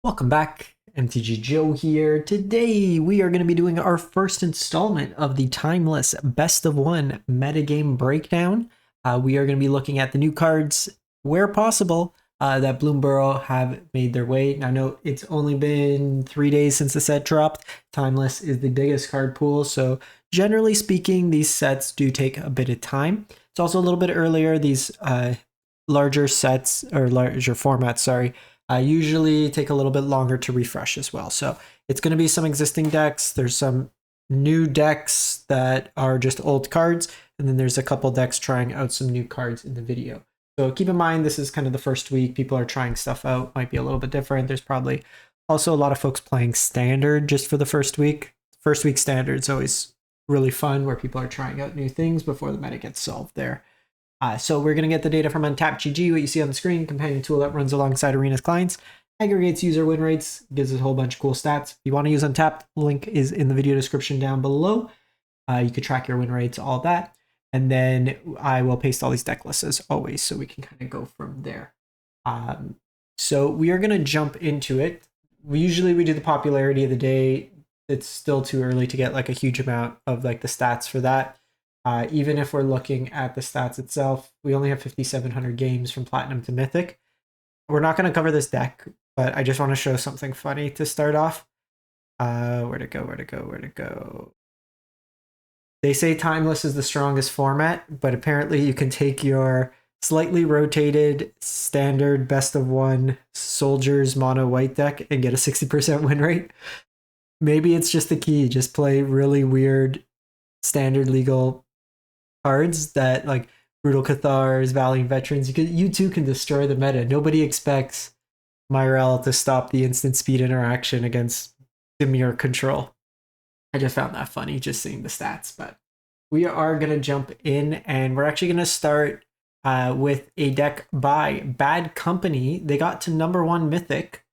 Welcome back, MTG Joe here. Today we are going to be doing our first installment of the timeless best of one metagame breakdown. We are going to be looking at the new cards where possible that Bloomborough have made their way. Now, note it's only been 3 days since the set dropped. Timeless is the biggest card pool, so generally speaking, these sets do take a bit of time. It's also a little bit earlier. These larger sets or larger formats, sorry. Usually take a little bit longer to refresh as well. So it's going to be some existing decks. There's some new decks that are just old cards. And then there's a couple decks trying out some new cards in the video. So keep in mind, this is kind of the first week. People are trying stuff out. Might be a little bit different. There's probably also a lot of folks playing standard just for the first week. First week standard is always really fun where people are trying out new things before the meta gets solved there. So we're going to get the data from Untapped.gg, what you see on the screen, companion tool that runs alongside Arena's clients, aggregates user win rates, gives us a whole bunch of cool stats. If you want to use Untapped, link is in the video description down below. You could track your win rates, all that. And then I will paste all these deck lists as always, so we can kind of go from there. So we are going to jump into it. We do the popularity of the day. It's still too early to get like a huge amount of like the stats for that. Even if we're looking at the stats itself, we only have 5,700 games from Platinum to Mythic. We're not going to cover this deck, but I just want to show something funny to start off. Where to go? They say Timeless is the strongest format, but apparently you can take your slightly rotated standard best of one soldiers mono white deck and get a 60% win rate. Maybe it's just the key. Just play really weird standard legal cards that like Brutal Cathars, Valiant Veterans. You too can destroy the meta. Nobody expects Myrel to stop the instant speed interaction against Dimir Control. I just found that funny just seeing the stats, but we are going to jump in and we're actually going to start with a deck by Bad Company. They got to #1 Mythic.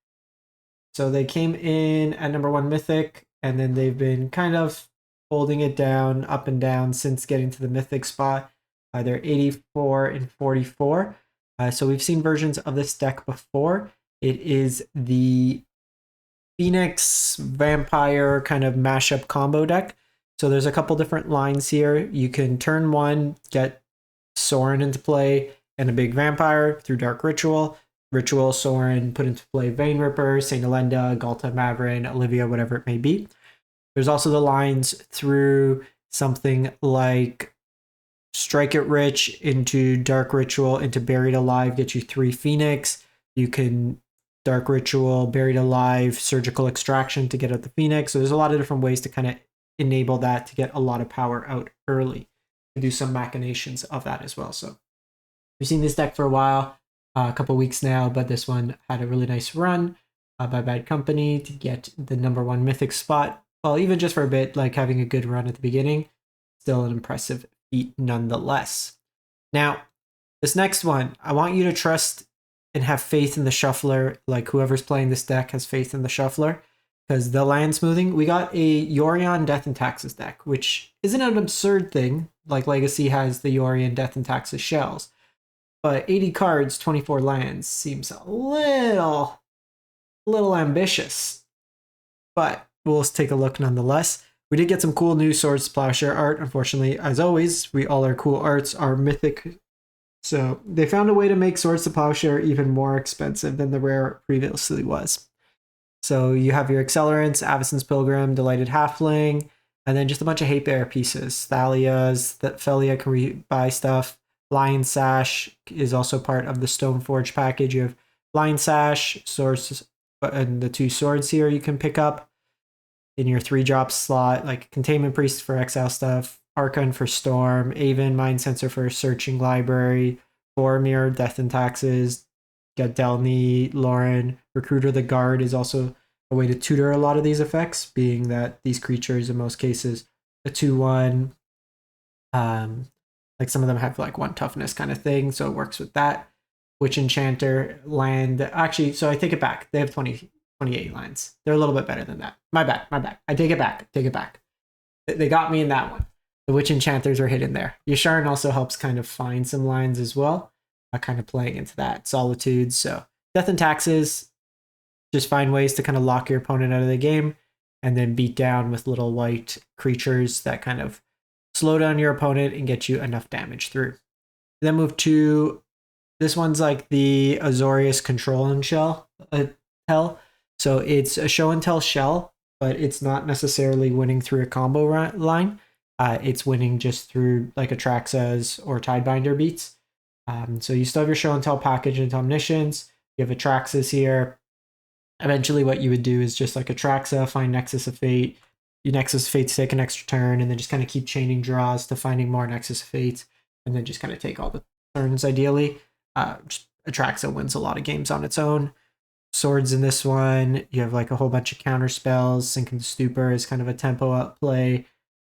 So they came in at #1 Mythic and then they've been kind of holding it down, up and down since getting to the Mythic spot. They're 84 and 44. So we've seen versions of this deck before. It is the Phoenix Vampire kind of mashup combo deck. So there's a couple different lines here. You can turn one, get Sorin into play and a big vampire through Dark Ritual. Ritual, Sorin, put into play Vein Ripper, Saint Elenda, Galta Mavrin, Olivia, whatever it may be. There's also the lines through something like Strike It Rich into Dark Ritual into Buried Alive, get you 3 Phoenix. You can Dark Ritual, Buried Alive, Surgical Extraction to get out the Phoenix. So there's a lot of different ways to kind of enable that to get a lot of power out early. You do some machinations of that as well. So we've seen this deck for a while, a couple weeks now, but this one had a really nice run by Bad Company to get the #1 Mythic spot. Well, even just for a bit, like having a good run at the beginning, still an impressive feat nonetheless. Now, this next one, I want you to trust and have faith in the shuffler. Like whoever's playing this deck has faith in the shuffler because the land smoothing. We got a Yorion Death and Taxes deck, which isn't an absurd thing. Like Legacy has the Yorion Death and Taxes shells, but 80 cards, 24 lands seems a little ambitious. But we'll take a look nonetheless. We did get some cool new Swords to Plowshare art. Unfortunately, as always, all our cool arts are mythic. So they found a way to make Swords to Plowshare even more expensive than the rare art previously was. So you have your Accelerants, Avacyn's Pilgrim, Delighted Halfling, and then just a bunch of hate bear pieces. Thalia's, that Felia can buy stuff. Lion Sash is also part of the Stoneforge package. You have Lion Sash, Swords, and the 2 swords here you can pick up in your 3-drop slot, like Containment Priest for exile stuff, Archon for Storm, Aven, Mind Sensor for Searching Library, Boromir, Death and Taxes, got Delny, Lauren, Recruiter the Guard is also a way to tutor a lot of these effects, being that these creatures in most cases a 2/1, like some of them have like 1 toughness kind of thing, so it works with that. Witch Enchanter, land, actually, so I take it back. They have 28 lines. They're a little bit better than that. My bad. I take it back. They got me in that one. The Witch Enchanters are hidden there. Yasharn also helps kind of find some lines as well, kind of playing into that. Solitude. So Death and Taxes, just find ways to kind of lock your opponent out of the game and then beat down with little white creatures that kind of slow down your opponent and get you enough damage through. Then move to this one's like the Azorius Control and Shell tell. So it's a show and tell shell, but it's not necessarily winning through a combo line. It's winning just through like Atraxas or Tidebinder beats. So you still have your show and tell package into Omniscience. You have Atraxas here. Eventually what you would do is just like Atraxa, find Nexus of Fate. You Nexus of Fate to take an extra turn, and then just kind of keep chaining draws to finding more Nexus of Fates, and then just kind of take all the turns ideally. Atraxa wins a lot of games on its own. Swords in this one, you have like a whole bunch of counter spells. Sinking the Stupor is kind of a tempo up play.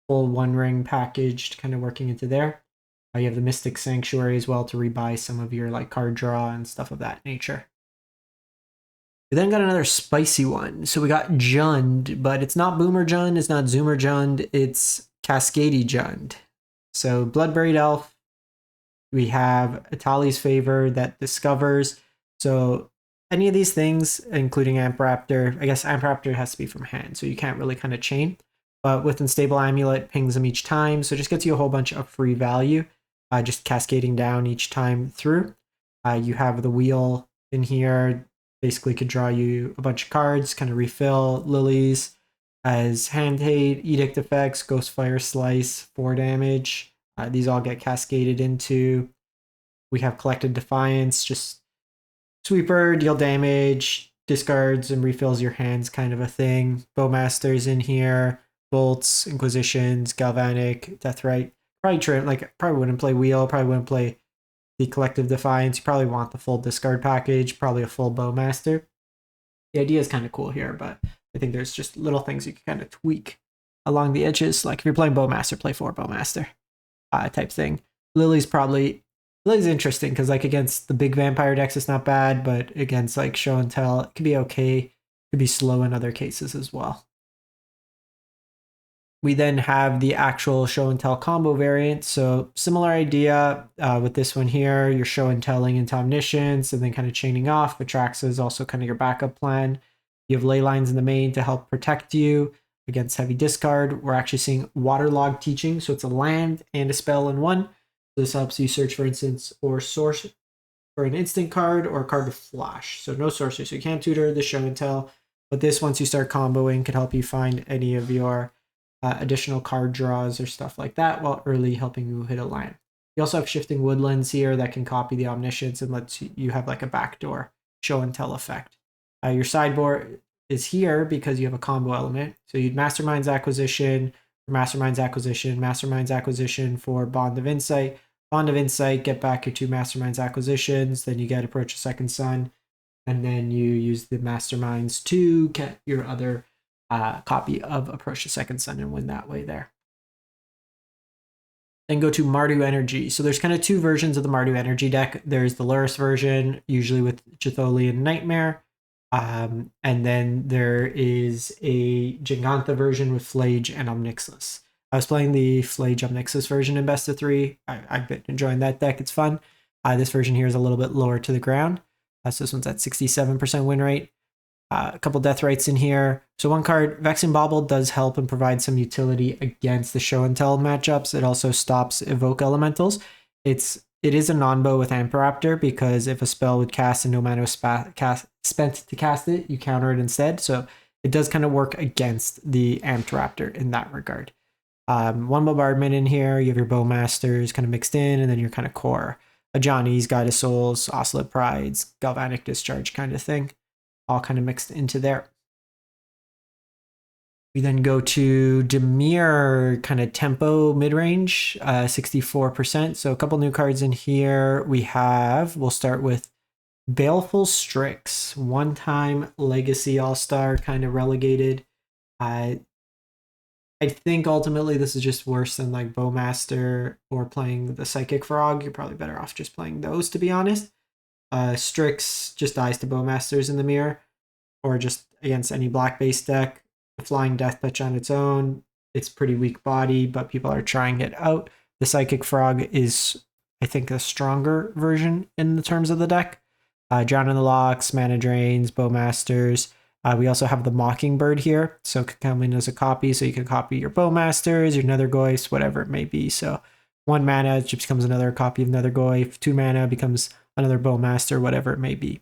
Full One Ring packaged, kind of working into there. You have the Mystic Sanctuary as well to rebuy some of your like card draw and stuff of that nature. We then got another spicy one. So we got Jund, but it's not Boomer Jund, it's not Zoomer Jund, it's Cascade Jund. So Bloodburied Elf. We have Atali's Favor that discovers. So any of these things, including Amp Raptor, I guess Amp Raptor has to be from hand, so you can't really kind of chain. But with Unstable Amulet, pings them each time, so it just gets you a whole bunch of free value, just cascading down each time through. You have the wheel in here, basically could draw you a bunch of cards, kind of refill Lilies as Hand Hate, Edict effects, Ghostfire Slice, 4 damage. These all get cascaded into. We have Collected Defiance, just sweeper, deal damage, discards and refills your hands kind of a thing. Bowmaster's in here, Bolts, Inquisitions, Galvanic, Deathrite. Probably wouldn't play Wheel, probably wouldn't play the Collective Defiance. You probably want the full discard package, probably a full Bowmaster. The idea is kind of cool here, but I think there's just little things you can kind of tweak along the edges. Like if you're playing Bowmaster, play 4 Bowmaster. Type thing. Lily's interesting because like against the big vampire decks it's not bad, but against like show and tell it could be okay. It could be slow in other cases as well. We then have the actual show and tell combo variant. So similar idea with this one here. You're show and telling into Omniscience and then kind of chaining off. Atraxa is also kind of your backup plan. You have ley lines in the main to help protect you against heavy discard. We're actually seeing Waterlog Teaching, so it's a land and a spell in one. This helps you search for instance or source for an instant card or a card to flash. So no sorcery, so you can't tutor the show and tell, but this once you start comboing could help you find any of your additional card draws or stuff like that while early helping you hit a land. You also have Shifting Woodlands here that can copy the Omniscience and lets you have like a backdoor show and tell effect. Your sideboard is here because you have a combo element. So you'd Mastermind's Acquisition for Mastermind's Acquisition for Bond of Insight. Bond of Insight, get back your 2 Mastermind's Acquisitions, then you get Approach the Second Sun, and then you use the Masterminds to get your other copy of Approach the Second Sun and win that way there. Then go to Mardu Energy. So there's kind of 2 versions of the Mardu Energy deck. There's the Lurrus version, usually with Chthonian Nightmare. And then there is a Gigantha version with Flage and Omnixus. I was playing the Flage Omnixus version in Best of 3. I've been enjoying that deck. It's fun. This version here is a little bit lower to the ground. So this one's at 67% win rate. A couple Death Rights in here. So one card, Vexing Bauble, does help and provide some utility against the show and tell matchups. It also stops Evoke Elementals. It is a non-bow with Amparaptor because if a spell would cast and no mana was spent to cast it, you counter it instead. So it does kind of work against the Amped Raptor in that regard. One Bombardment in here, you have your Bowmasters kind of mixed in, and then your kind of core. Ajani's, Guide of Souls, Oscillate Prides, Galvanic Discharge kind of thing, all kind of mixed into there. We then go to Dimir kind of tempo mid-range, 64%. So a couple new cards in here. We'll start with Baleful Strix, one-time Legacy All-Star, kind of relegated. I think ultimately this is just worse than like Bowmaster or playing the Psychic Frog. You're probably better off just playing those, to be honest. Strix just dies to Bowmasters in the mirror, or just against any black-based deck. Flying Death Touch on its own, it's pretty weak body, but people are trying it out. The Psychic Frog is, I think, a stronger version in the terms of the deck. Drown in the Locks, Mana Drains, Bowmasters. We also have the Mockingbird here, so it could come in as a copy, so you can copy your Bowmasters, your Nethergoyfs, whatever it may be. So 1 mana, it just becomes another copy of Nethergoyf. 2 mana becomes another Bowmaster, whatever it may be.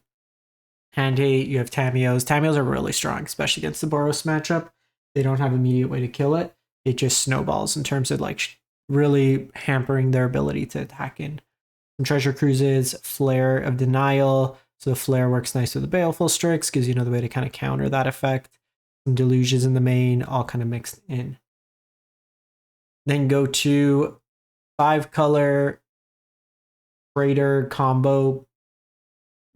Hand hate, you have Tamios. Tamios are really strong, especially against the Boros matchup. They don't have immediate way to kill it. It just snowballs in terms of like really hampering their ability to attack in. Some Treasure Cruises, Flare of Denial. So the Flare works nice with the Baleful Strix, gives you another way to kind of counter that effect. Some Deluges in the main, all kind of mixed in. Then go to 5-color Raider combo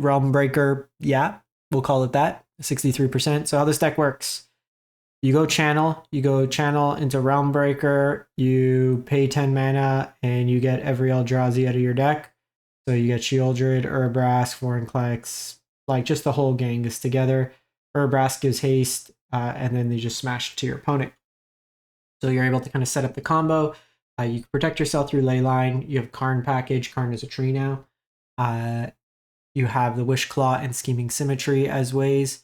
Realmbreaker. Yeah, we'll call it that. 63%. So how this deck works. You go channel into Realmbreaker, you pay 10 mana, and you get every Eldrazi out of your deck. So you get Shieldred, Urabrask, Vorinclex, like just the whole gang is together. Urabrask gives haste, and then they just smash it to your opponent. So you're able to kind of set up the combo. You can protect yourself through Leyline. You have Karn package. Karn is a tree now. You have the Wishclaw and Scheming Symmetry as ways.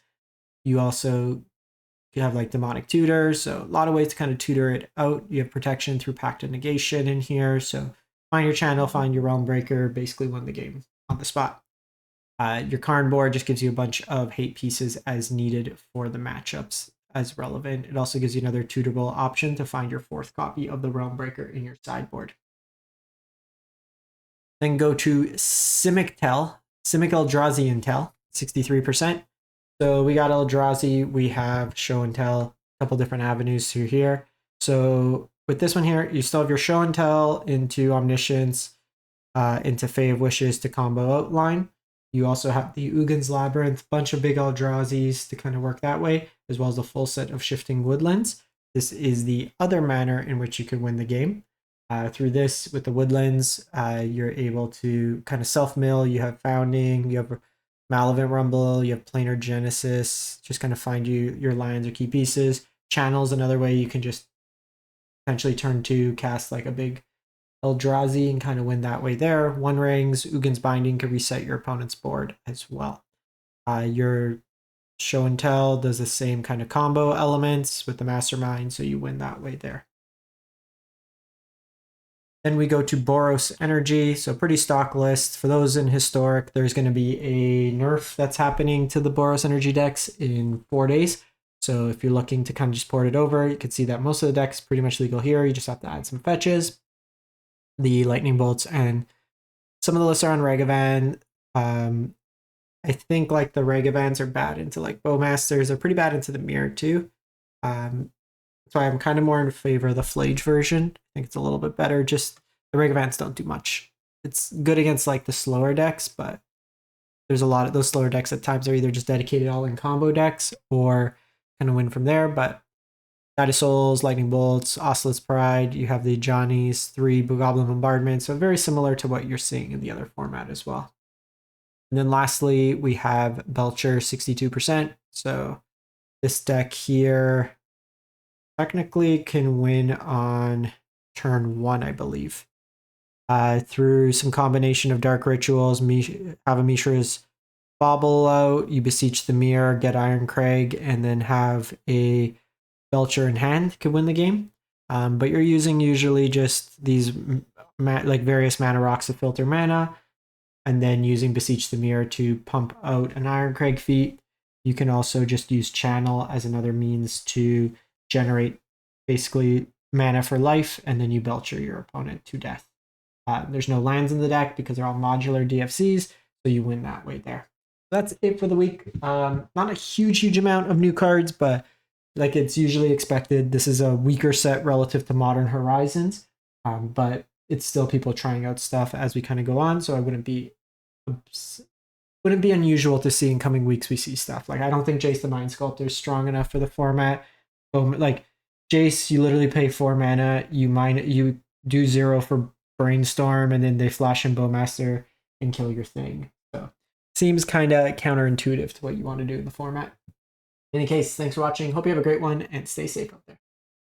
You also have like Demonic Tutor, so a lot of ways to kind of tutor it out. You have protection through Pact of Negation in here, so find your channel, find your Realmbreaker, basically win the game on the spot. Your Karn board just gives you a bunch of hate pieces as needed for the matchups as relevant. It also gives you another tutorable option to find your 4th copy of the Realmbreaker in your sideboard. Then go to Simic Eldrazi Intel, 63%. So we got Eldrazi, we have Show and Tell, a couple different avenues through here. So with this one here, you still have your Show and Tell into Omniscience, into Fae of Wishes to combo outline. You also have the Ugin's Labyrinth, bunch of big Eldrazi's to kind of work that way, as well as the full set of Shifting Woodlands. This is the other manner in which you can win the game. Through this, with the Woodlands, you're able to kind of self-mill. You have Founding, you have Malavent Rumble, you have Planar Genesis, just kind of find your lands or key pieces. Channel's another way you can just potentially turn to cast like a big Eldrazi and kind of win that way there. One Rings, Ugin's Binding can reset your opponent's board as well. Your Show and Tell does the same kind of combo elements with the Mastermind, so you win that way there. Then we go to Boros Energy, so pretty stock list. For those in Historic, there's going to be a nerf that's happening to the Boros Energy decks in 4 days. So if you're looking to kind of just port it over, you can see that most of the decks pretty much legal here. You just have to add some fetches, the Lightning Bolts, and some of the lists are on Ragavan. I think like the Ragavans are bad into like Bowmasters. They're pretty bad into the Mirror too. So I'm kind of more in favor of the Flage version. I think it's a little bit better. Just the Ragavans don't do much. It's good against like the slower decks, but there's a lot of those slower decks at times are either just dedicated all in combo decks or kind of win from there. But Knight of Souls, Lightning Bolts, Osselit's Pride, you have the Johnny's 3 Goblin Bombardment. So very similar to what you're seeing in the other format as well. And then lastly, we have Belcher, 62%. So this deck here technically can win on turn 1, I believe. Through some combination of Dark Rituals, have a Mishra's Bauble out, you Beseech the Mirror, get Iron Crag, and then have a Belcher in hand can win the game. But you're using usually just these like various mana rocks to filter mana, and then using Beseech the Mirror to pump out an Iron Crag feat. You can also just use Channel as another means to generate basically mana for life, and then you Belcher your opponent to death. There's no lands in the deck because they're all modular DFCs, so you win that way there. That's it for the week. Not a huge amount of new cards, but like it's usually expected. This is a weaker set relative to Modern Horizons, but it's still people trying out stuff as we kind of go on, so I wouldn't be unusual to see in coming weeks we see stuff. Like I don't think Jace the Mind Sculptor is strong enough for the format. Like Jace, you literally pay 4 mana, you do 0 for Brainstorm, and then they flash in Bowmaster and kill your thing. So seems kind of counterintuitive to what you want to do in the format. In any case, thanks for watching. Hope you have a great one and stay safe out there.